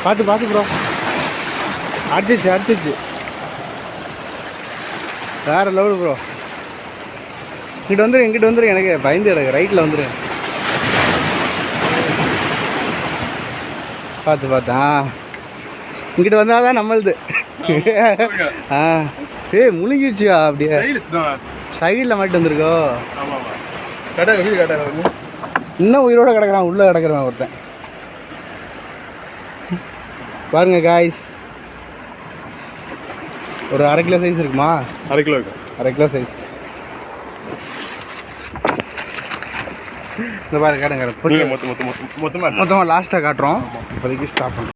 பார்த்து பார்த்து ப்ரோ. அடிச்சிச்சு வேறு லெவல் ப்ரோ. இங்கிட்டு வந்துரு எனக்கு பயந்து எனக்கு ரைட்டில் வந்துரு. பார்த்து இங்கிட்டு வந்தால் தான் நம்மளுது. முழுங்கிடுச்சியா அப்படியே சைடில் மாட்டு வந்துருக்கோ. இன்னும் உயிரோடு கிடக்குறான், உள்ளே கிடக்குறான் ஒருத்தன். பாருங்க காய்ஸ், ஒரு 1/2 கிலோ சைஸ் இருக்குமா? 1/2 கிலோ சைஸ். இந்த பாருங்க காட்டுங்க, மொத்தமாக லாஸ்ட்டாக காட்டுறோம். இப்போதைக்கு ஸ்டாப் பண்ணுறோம்.